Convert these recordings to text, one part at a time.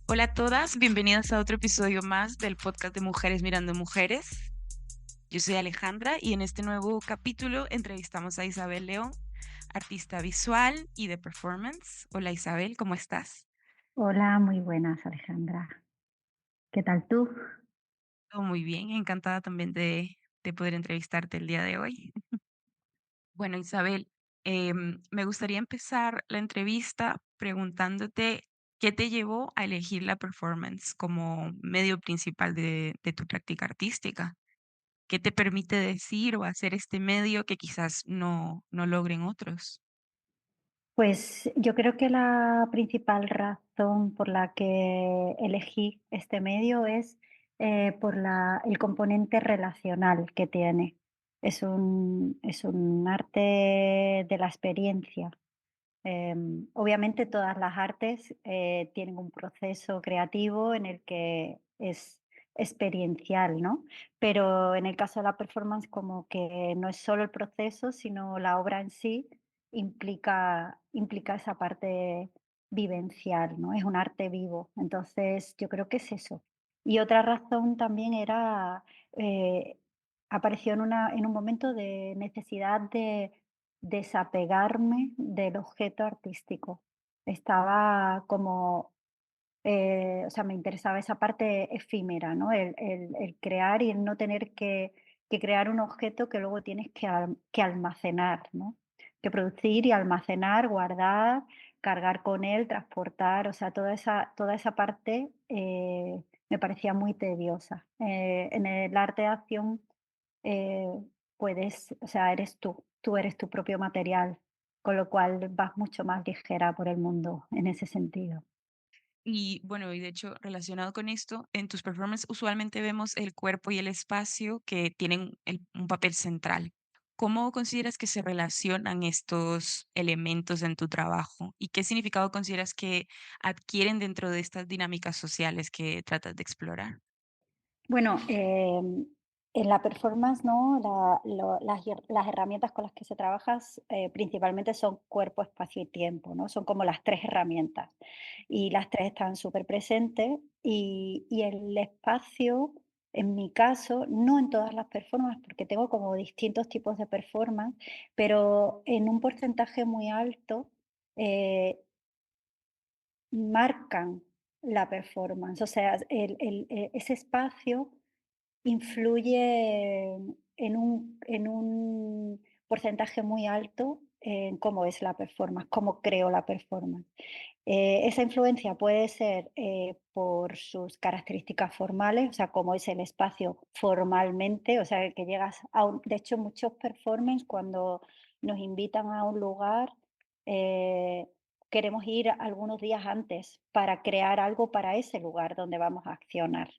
Hola a todas, bienvenidas a otro episodio más del podcast de Mujeres Mirando Mujeres. Yo soy Alejandra y en este nuevo capítulo entrevistamos a Isabel León, artista visual y de performance. Hola Isabel, ¿cómo estás? Hola, muy buenas, Alejandra. ¿Qué tal tú? Todo muy bien, encantada también de poder entrevistarte el día de hoy. Bueno, Isabel, me gustaría empezar la entrevista preguntándote qué te llevó a elegir la performance como medio principal de tu práctica artística. ¿Qué te permite decir o hacer este medio que quizás no logren otros? Pues yo creo que la principal razón por la que elegí este medio es por el componente relacional que tiene. Es un arte de la experiencia. Obviamente todas las artes tienen un proceso creativo en el que es experiencial, ¿no? Pero en el caso de la performance como que no es solo el proceso, sino la obra en sí implica esa parte vivencial, ¿no? Es un arte vivo. Entonces yo creo que es eso. Y otra razón también era, eh, apareció en un momento de necesidad de desapegarme del objeto artístico. Estaba como, o sea, me interesaba esa parte efímera, ¿no? El crear y el no tener que crear un objeto que luego tienes que almacenar, ¿no? Que producir y almacenar, guardar, cargar con él, transportar, o sea, toda esa parte me parecía muy tediosa. En el arte de acción eh, puedes, o sea, tú eres tu propio material, con lo cual vas mucho más ligera por el mundo en ese sentido. Y bueno, y de hecho, relacionado con esto, en tus performances usualmente vemos el cuerpo y el espacio que tienen un papel central. ¿Cómo consideras que se relacionan estos elementos en tu trabajo? ¿Y qué significado consideras que adquieren dentro de estas dinámicas sociales que tratas de explorar? Bueno, en la performance, ¿no? Las herramientas con las que se trabaja principalmente son cuerpo, espacio y tiempo, ¿no? Son como las tres herramientas y las tres están súper presentes y el espacio, en mi caso, no en todas las performances, porque tengo como distintos tipos de performance, pero en un porcentaje muy alto eh, marcan la performance. O sea, ese espacio influye en un porcentaje muy alto en cómo es la performance, cómo creo la performance. Esa influencia puede ser por sus características formales, o sea, cómo es el espacio formalmente, o sea, que llegas de hecho, muchos performance cuando nos invitan a un lugar, eh, queremos ir algunos días antes para crear algo para ese lugar donde vamos a accionar,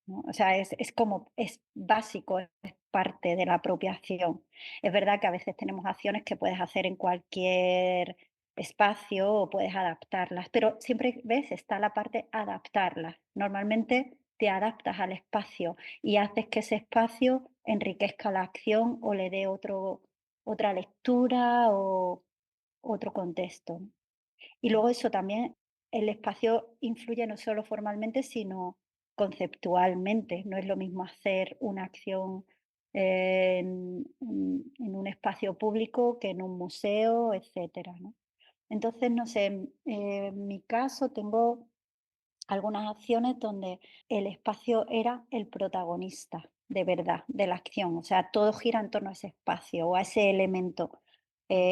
¿no? O sea, es como, es básico, es parte de la apropiación. Es verdad que a veces tenemos acciones que puedes hacer en cualquier espacio o puedes adaptarlas, pero siempre, ¿ves? Está la parte adaptarlas. Normalmente te adaptas al espacio y haces que ese espacio enriquezca la acción o le dé otra lectura o otro contexto. Y luego eso también, el espacio influye no solo formalmente, sino conceptualmente. No es lo mismo hacer una acción en un espacio público que en un museo, etcétera, ¿no? Entonces, no sé, en mi caso tengo algunas acciones donde el espacio era el protagonista de verdad de la acción, o sea, todo gira en torno a ese espacio o a ese elemento.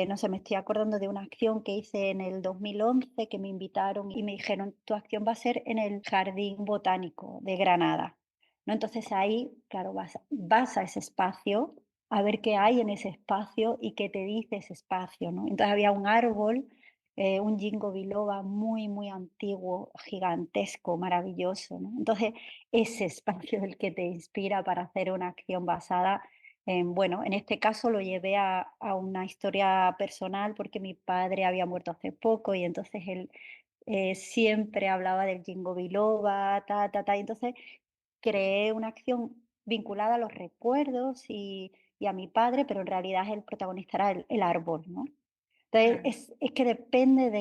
No sé, me estoy acordando de una acción que hice en el 2011 que me invitaron y me dijeron, tu acción va a ser en el Jardín Botánico de Granada, ¿no? Entonces ahí, claro, vas a ese espacio a ver qué hay en ese espacio y qué te dice ese espacio, ¿no? Entonces había un árbol, un ginkgo biloba muy, muy antiguo, gigantesco, maravilloso, ¿no? Entonces, ese espacio es el que te inspira para hacer una acción basada en, bueno, en este caso lo llevé a una historia personal porque mi padre había muerto hace poco y entonces él siempre hablaba del ginkgo biloba, y entonces creé una acción vinculada a los recuerdos y a mi padre, pero en realidad el protagonista era el árbol, ¿no? Entonces, Claro. es que depende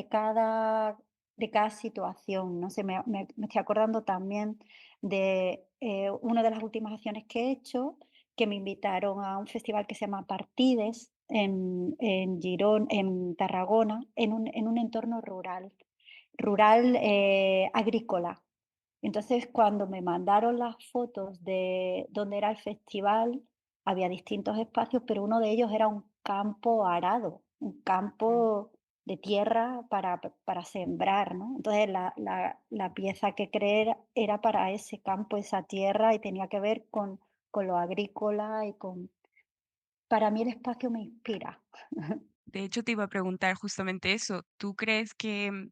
de cada situación, no sé, me estoy acordando también de, una de las últimas acciones que he hecho, que me invitaron a un festival que se llama Partides en Tarragona, en un entorno rural, agrícola. Entonces, cuando me mandaron las fotos de dónde era el festival, había distintos espacios, pero uno de ellos era un campo arado, un Mm. campo de tierra para sembrar, ¿no? Entonces, la pieza que creé era para ese campo, esa tierra, y tenía que ver con lo agrícola y con... Para mí el espacio me inspira. De hecho, te iba a preguntar justamente eso. ¿Tú crees que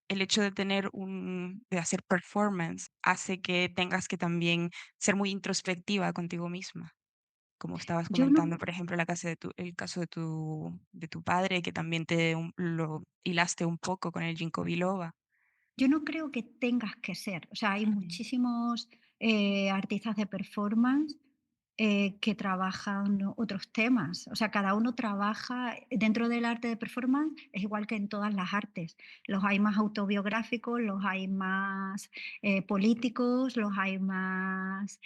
el hecho de tener de hacer performance hace que tengas que también ser muy introspectiva contigo misma? Como estabas Yo no comentando, por ejemplo, el caso de tu padre, que también lo hilaste un poco con el ginkgo biloba. Yo no creo que tengas que ser. O sea, hay Ujú, muchísimos artistas de performance que trabajan otros temas. O sea, cada uno trabaja dentro del arte de performance, es igual que en todas las artes. Los hay más autobiográficos, los hay más políticos, los hay más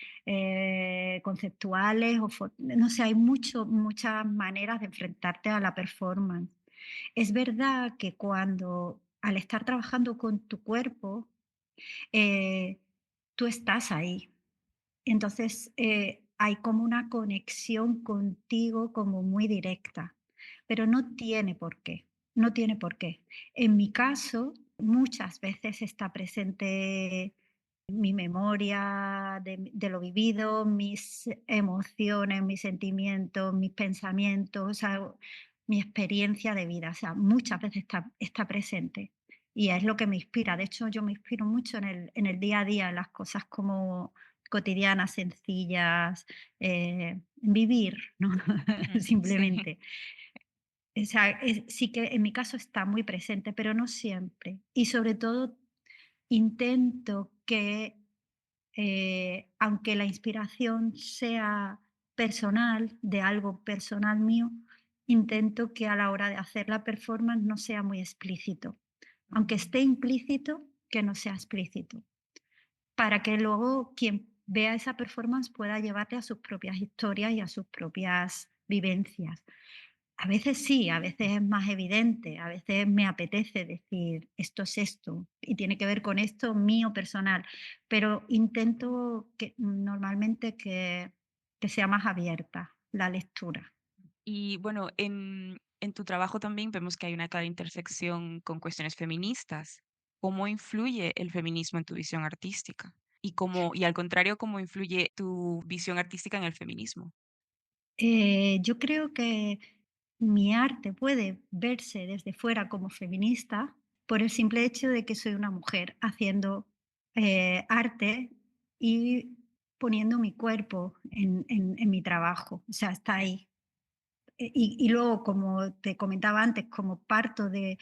conceptuales, no sé, hay muchas maneras de enfrentarte a la performance. Es verdad que cuando al estar trabajando con tu cuerpo, eh, tú estás ahí. Entonces, hay como una conexión contigo como muy directa, pero no tiene por qué, no tiene por qué. En mi caso, muchas veces está presente mi memoria de lo vivido, mis emociones, mis sentimientos, mis pensamientos, o sea, mi experiencia de vida. O sea, muchas veces está presente y es lo que me inspira. De hecho, yo me inspiro mucho en el día a día, en las cosas como cotidianas, sencillas, vivir, ¿no? ujú, sí. Simplemente. O sea, sí que en mi caso está muy presente, pero no siempre. Y sobre todo intento que aunque la inspiración sea personal, de algo personal mío, intento que a la hora de hacer la performance no sea muy explícito. Aunque Ujú. esté implícito, que no sea explícito. Para que luego quien vea esa performance pueda llevarte a sus propias historias y a sus propias vivencias. A veces sí, a veces es más evidente, a veces me apetece decir esto es esto y tiene que ver con esto mío personal, pero intento que normalmente que sea más abierta la lectura. Y bueno, en tu trabajo también vemos que hay una clara intersección con cuestiones feministas. ¿Cómo influye el feminismo en tu visión artística? Y al contrario, ¿cómo influye tu visión artística en el feminismo? Yo creo que mi arte puede verse desde fuera como feminista por el simple hecho de que soy una mujer haciendo arte y poniendo mi cuerpo en mi trabajo. O sea, está Sí. ahí. Y luego, como te comentaba antes, como parto de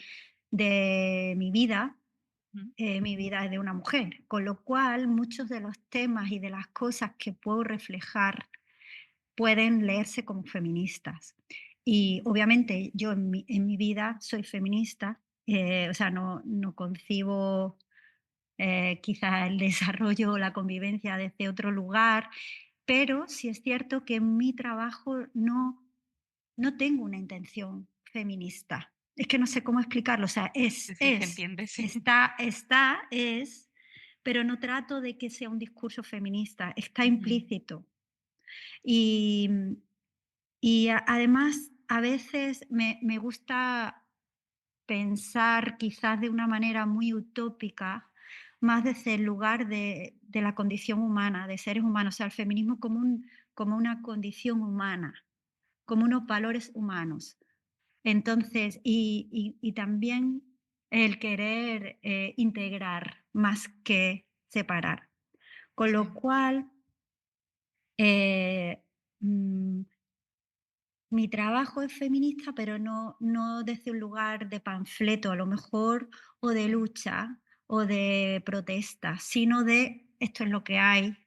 Ujú, mi vida es de una mujer, con lo cual muchos de los temas y de las cosas que puedo reflejar pueden leerse como feministas. Y obviamente yo en mi vida soy feminista, o sea, no concibo quizá el desarrollo o la convivencia desde otro lugar, pero sí es cierto que en mi trabajo no tengo una intención feminista. Es que no sé cómo explicarlo, o sea, sí, se entiende, sí. es, pero no trato de que sea un discurso feminista, está Ujú, implícito. Y, además, a veces me gusta pensar quizás de una manera muy utópica, más desde el lugar de la condición humana, de seres humanos, o sea, el feminismo como, como una condición humana, como unos valores humanos. Entonces, y también el querer integrar más que separar. Con lo sí, cual, eh, mm, mi trabajo es feminista, pero no desde un lugar de panfleto, a lo mejor, o de sí. lucha, o de protesta, sino de esto es lo que hay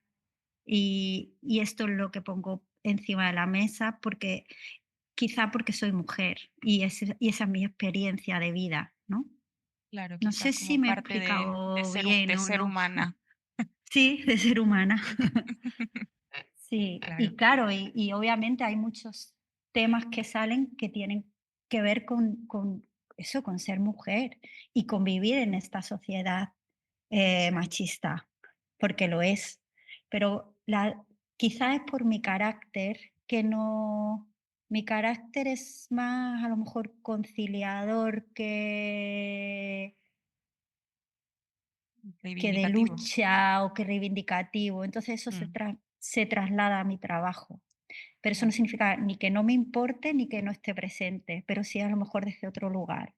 y esto es lo que pongo encima de la mesa, porque quizá porque soy mujer y esa es mi experiencia de vida, ¿no? Claro, No quizá sé si como me he parte explicado bien de o ser no. humana. Sí, de ser humana. Sí, Claro, y claro, y obviamente hay muchos temas que salen que tienen que ver con eso, con ser mujer y convivir en esta sociedad exacto. machista, porque lo es. Pero quizás es por mi carácter que no, mi carácter es más a lo mejor conciliador que de Reivindicativo. lucha o que reivindicativo. Entonces eso Mm, se traslada a mi trabajo. Pero eso no claro. significa ni que no me importe ni que no esté presente, pero sí a lo mejor desde otro lugar.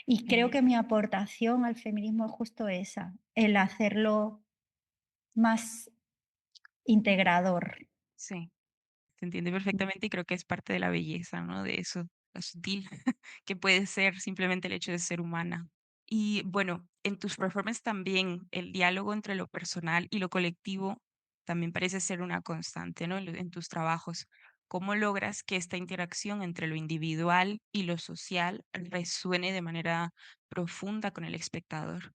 Y creo Eh, que mi aportación al feminismo es justo esa, el hacerlo más integrador. sí. Se entiende perfectamente y creo que es parte de la belleza, ¿no? De eso, lo sutil que puede ser simplemente el hecho de ser humana. Y bueno, en tus performances también el diálogo entre lo personal y lo colectivo también parece ser una constante, ¿no? En tus trabajos. ¿Cómo logras que esta interacción entre lo individual y lo social resuene de manera profunda con el espectador?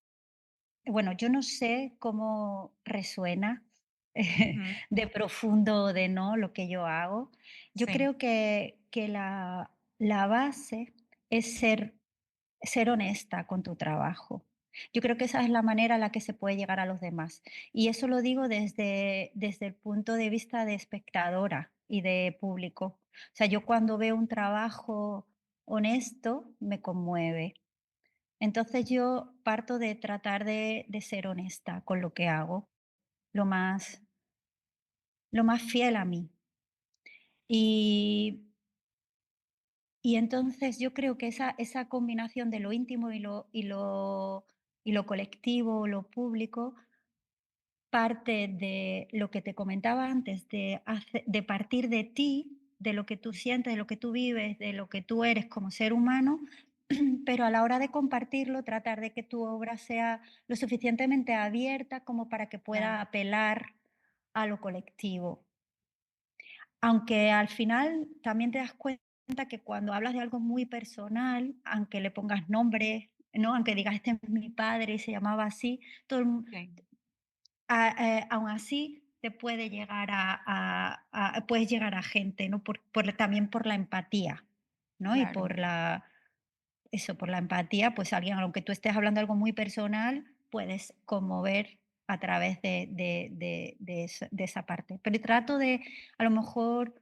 Bueno, yo no sé cómo resuena Ujú, de profundo o de no lo que yo hago. Yo sí, creo que la base es ser honesta con tu trabajo. Yo creo que esa es la manera en la que se puede llegar a los demás. Y eso lo digo desde el punto de vista de espectadora y de público. O sea, yo cuando veo un trabajo honesto, me conmueve. Entonces yo parto de tratar de ser honesta con lo que hago, lo más, lo más fiel a mí. Y, y entonces yo creo que esa combinación de lo íntimo y lo colectivo, lo público, parte de lo que te comentaba antes, de partir de ti, de lo que tú sientes, de lo que tú vives, de lo que tú eres como ser humano, pero a la hora de compartirlo, tratar de que tu obra sea lo suficientemente abierta como para que pueda claro, apelar a lo colectivo. Aunque al final también te das cuenta que cuando hablas de algo muy personal, aunque le pongas nombre, ¿no? Aunque digas: "Este es mi padre y se llamaba así", todo el mu sí, aún así te puede llegar puedes llegar a gente, ¿no? También por la empatía, ¿no? Y claro, por la empatía, pues alguien, aunque tú estés hablando algo muy personal, puedes conmover a través de esa parte. Pero trato de, a lo mejor,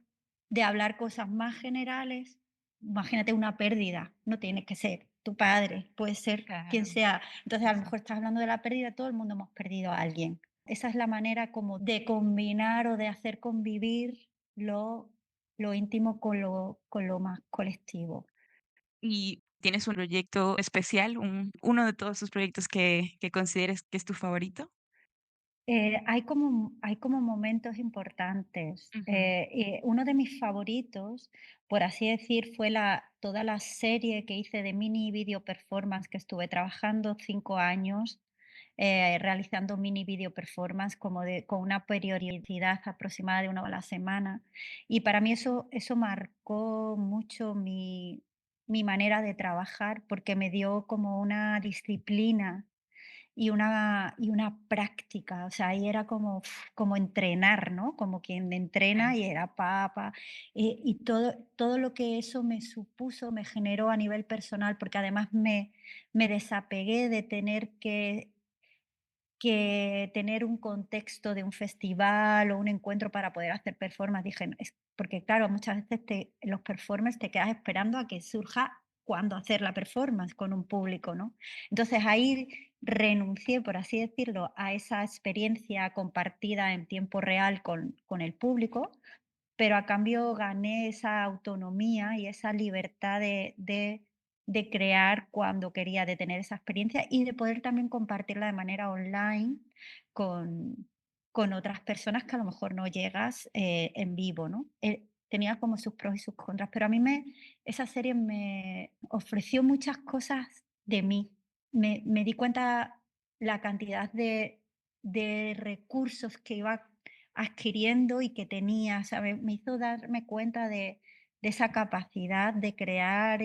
de hablar cosas más generales. Imagínate una pérdida, no tiene que ser tu padre, puede ser quien claro, sea. Entonces, a lo sí. mejor estás hablando de la pérdida, todo el mundo hemos perdido a alguien. Esa es la manera como de combinar o de hacer convivir lo íntimo con lo más colectivo. ¿Y tienes un proyecto especial, uno de todos tus proyectos que consideres que es tu favorito? Hay como momentos importantes. Ujú, Uno de mis favoritos, por así decir, fue toda la serie que hice de mini video performance que estuve trabajando 5 años, realizando mini video performance con una periodicidad aproximada de una a la semana. Y para mí eso marcó mucho mi manera de trabajar porque me dio como una disciplina y una práctica, o sea, ahí era como entrenar, ¿no? Como quien entrena sí, y era y todo lo que eso me supuso, me generó a nivel personal, porque además me desapegué de tener que tener un contexto de un festival o un encuentro para poder hacer performance. Dije: "No", porque claro, muchas veces los performers te quedas esperando a que surja cuándo hacer la performance con un público, ¿no? Entonces ahí renuncié, por así decirlo, a esa experiencia compartida en tiempo real con el público, pero a cambio gané esa autonomía y esa libertad de crear cuando quería, de tener esa experiencia y de poder también compartirla de manera online con, con otras personas que a lo mejor no llegas en vivo, ¿no? Tenía como sus pros y sus contras, pero a mí esa serie me ofreció muchas cosas de mí. Me di cuenta la cantidad de recursos que iba adquiriendo y que tenía, ¿sabes? Me hizo darme cuenta de esa capacidad de crear,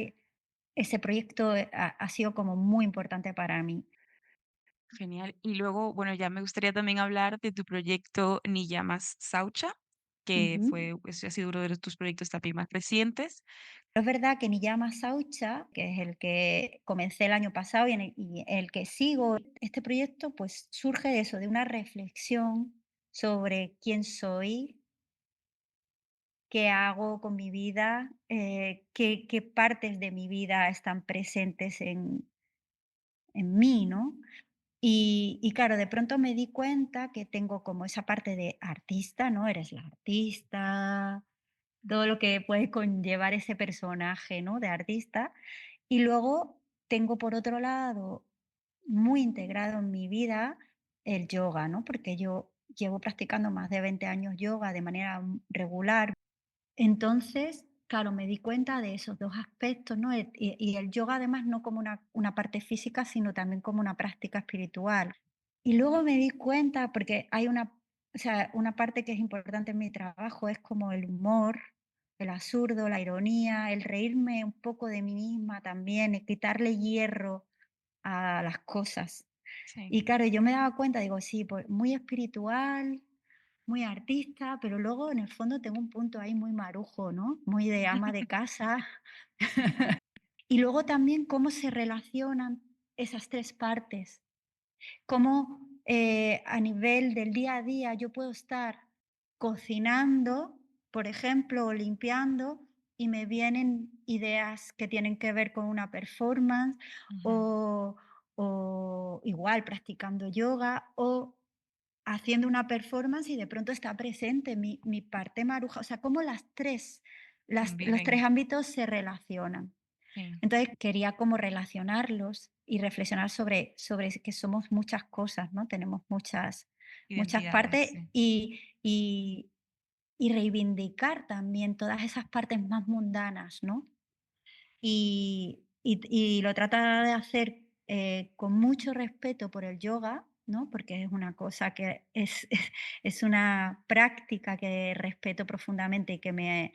ese proyecto ha sido como muy importante para mí. Genial. Y luego, bueno, ya me gustaría también hablar de tu proyecto Ni Llamas Saucha, que Ujú. fue, ese ha sido uno de tus proyectos también más recientes. Es verdad que Niyama Saucha, que es el que comencé el año pasado y el que sigo, este proyecto pues surge de eso, de una reflexión sobre quién soy, qué hago con mi vida, qué partes de mi vida están presentes en mí, ¿no? Y claro, de pronto me di cuenta que tengo como esa parte de artista, ¿no? Eres la artista, todo lo que puede conllevar ese personaje, ¿no? De artista. Y luego tengo por otro lado muy integrado en mi vida el yoga, ¿no? Porque yo llevo practicando más de 20 años yoga de manera regular. Entonces, claro, me di cuenta de esos 2 aspectos, ¿no? Y el yoga, además, no como una parte física, sino también como una práctica espiritual. Y luego me di cuenta, porque hay o sea, una parte que es importante en mi trabajo es como el humor, el absurdo, la ironía, el reírme un poco de mí misma también, el quitarle hierro a las cosas. Sí. Y claro, yo me daba cuenta, digo, sí, pues muy espiritual, muy artista, pero luego en el fondo tengo un punto ahí muy marujo, ¿no? Muy de ama de casa. Y luego también cómo se relacionan esas 3 partes, cómo, a nivel del día a día yo puedo estar cocinando, por ejemplo, o limpiando, y me vienen ideas que tienen que ver con una performance, Ujú. o igual practicando yoga, o haciendo una performance y de pronto está presente mi parte maruja, o sea, cómo los 3 Conviven. ámbitos se relacionan. Sí. Entonces quería como relacionarlos y reflexionar sobre que somos muchas cosas, ¿no? Tenemos muchas Identidades, partes sí. y reivindicar también todas esas partes más mundanas, ¿no? Y lo trata de hacer, con mucho respeto por el yoga, ¿no? Porque es una cosa que es una práctica que respeto profundamente y que me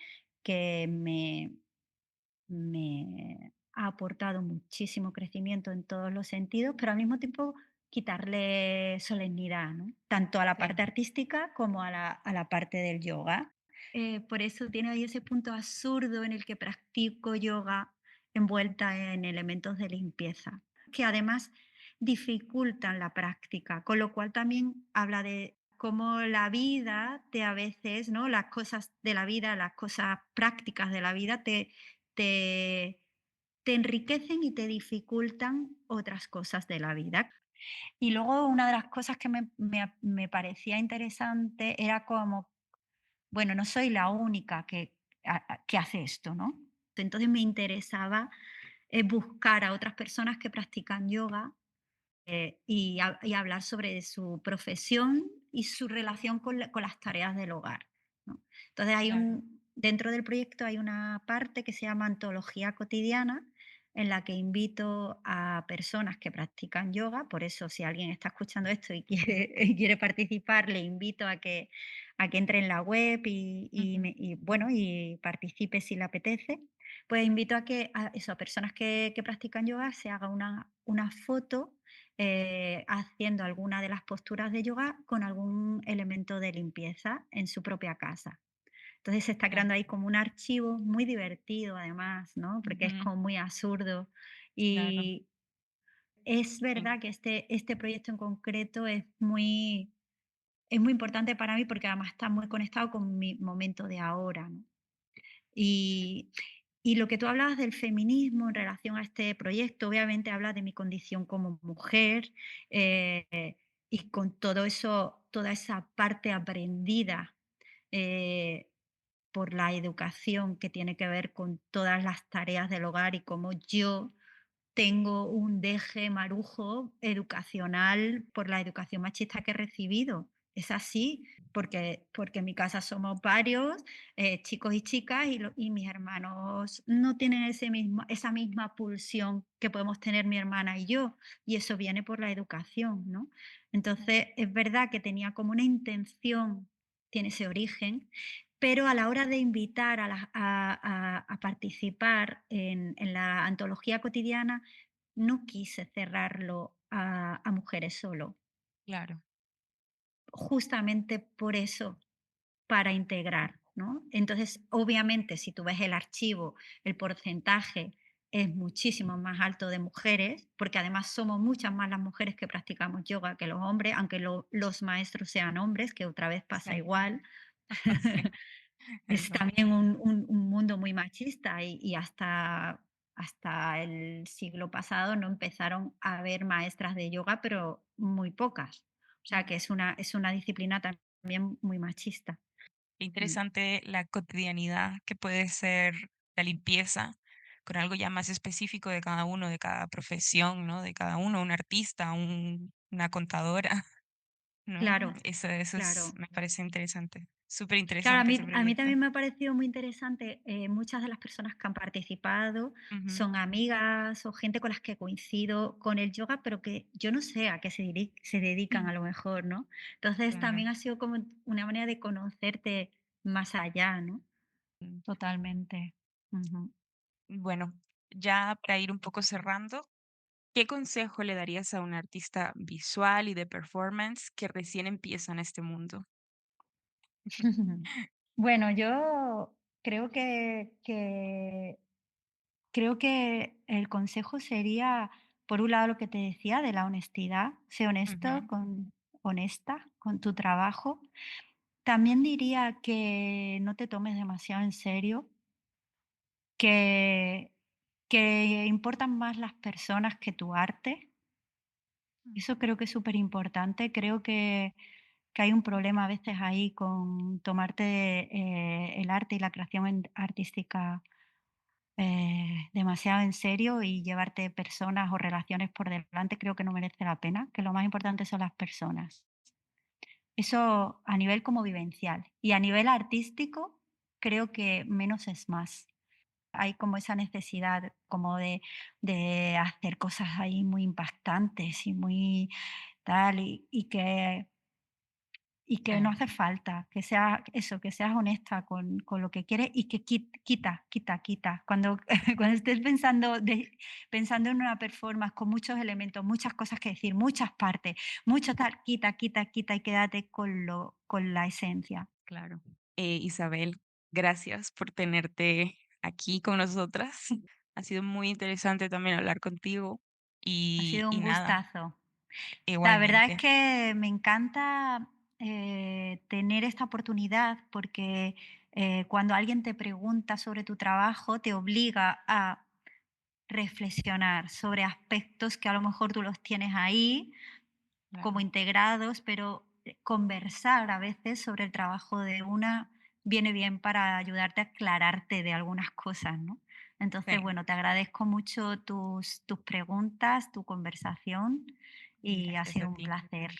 ha aportado muchísimo crecimiento en todos los sentidos, pero al mismo tiempo quitarle solemnidad, ¿no? Tanto a la Sí. parte artística como a la parte del yoga. Por eso tiene ahí ese punto absurdo en el que practico yoga envuelta en elementos de limpieza, que además dificultan la práctica, con lo cual también habla de cómo la vida te a veces, ¿no? Las cosas de la vida, las cosas prácticas de la vida te, te enriquecen y te dificultan otras cosas de la vida. Y luego una de las cosas que me parecía interesante era como, bueno, no soy la única que hace esto, ¿no? Entonces me interesaba buscar a otras personas que practican yoga y hablar sobre su profesión y su relación con las tareas del hogar, ¿no? Entonces Claro. dentro del proyecto hay una parte que se llama antología cotidiana, en la que invito a personas que practican yoga, por eso si alguien está escuchando esto y quiere, y quiere participar, le invito a que entre en la web Ujú. y, bueno, y participe si le apetece. Pues invito a personas que practican yoga se haga una foto haciendo alguna de las posturas de yoga con algún elemento de limpieza en su propia casa. Entonces se está creando Claro. ahí como un archivo muy divertido además, ¿no? Porque es Ujú. como muy absurdo. Claro. Y es Sí. verdad que este proyecto en concreto es muy importante para mí porque además está muy conectado con mi momento de ahora, ¿no? Sí. Y, y lo que tú hablabas del feminismo en relación a este proyecto, obviamente habla de mi condición como mujer y con todo eso, toda esa parte aprendida eh, por la educación que tiene que ver con todas las tareas del hogar y cómo yo tengo un deje marujo educacional por la educación machista que he recibido. Es así, porque en mi casa somos varios, chicos y chicas, y mis hermanos no tienen esa misma pulsión que podemos tener mi hermana y yo, y eso viene por la educación, ¿no? Entonces, es verdad que tenía como una intención, tiene ese origen, pero a la hora de invitar a participar en la antología cotidiana, no quise cerrarlo a mujeres solo, Claro. justamente por eso, para integrar, ¿no? Entonces, obviamente, si tú ves el archivo, el porcentaje es muchísimo más alto de mujeres, porque además somos muchas más las mujeres que practicamos yoga que los hombres, aunque los maestros sean hombres, que otra vez pasa Sí, igual. sí, Es eso. también un mundo muy machista y hasta el siglo pasado no empezaron a haber maestras de yoga, pero muy pocas. O sea que es una disciplina también muy machista. Qué Mm. interesante la cotidianidad que puede ser la limpieza con algo ya más específico de cada uno, de cada profesión, ¿no? De cada uno, un artista, una contadora, ¿no? Claro, Eso claro. me parece interesante, súper Claro, interesante ese a mí proyecto. también me ha parecido muy interesante, muchas de las personas que han participado Ujú, son amigas o gente con las que coincido con el yoga, pero que yo no sé a qué se dedican mm, a lo mejor, ¿no? Entonces claro. también ha sido como una manera de conocerte más allá, ¿no? Mm. Totalmente. Ujú. Bueno, ya para ir un poco cerrando, ¿qué consejo le darías a un artista visual y de performance que recién empieza en este mundo? Bueno, yo creo que el consejo sería, por un lado, lo que te decía de la honestidad, sé honesto Ujú, con honesta con tu trabajo. También diría que no te tomes demasiado en serio, que importan más las personas que tu arte. mm, Eso creo que es súper importante. Creo que hay un problema a veces ahí con tomarte, el arte y la creación artística demasiado en serio y llevarte personas o relaciones por delante, creo que no merece la pena, que lo más importante son las personas. Eso a nivel como vivencial. Y a nivel artístico, creo que menos es más. Hay como esa necesidad como de hacer cosas ahí muy impactantes y muy tal, y que no sí, hace falta, que sea eso, que seas honesta con lo que quieres y que quita. Cuando, cuando estés pensando en una performance con muchos elementos, muchas cosas que decir, muchas partes, mucho tal, quita y quédate con la esencia. claro. Isabel, gracias por tenerte aquí con nosotras. Ha sido muy interesante también hablar contigo Ha sido y un nada, gustazo. La verdad es igualmente. que me encanta tener esta oportunidad porque cuando alguien te pregunta sobre tu trabajo, te obliga a reflexionar sobre aspectos que a lo mejor tú los tienes ahí como Claro, integrados, pero conversar a veces sobre el trabajo de una viene bien para ayudarte a aclararte de algunas cosas, ¿no? Entonces, sí, bueno, te agradezco mucho tus preguntas, tu conversación y ha gracias a sido un ti. placer.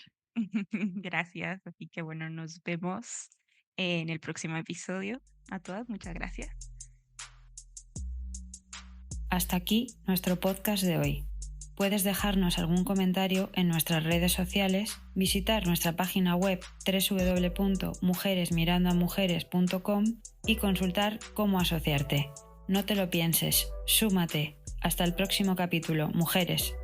Gracias. Así que bueno, nos vemos en el próximo episodio. A todas, muchas gracias. Hasta aquí nuestro podcast de hoy. Puedes dejarnos algún comentario en nuestras redes sociales, visitar nuestra página web www.mujeresmirandoamujeres.com y consultar cómo asociarte. No te lo pienses, súmate. Hasta el próximo capítulo, mujeres.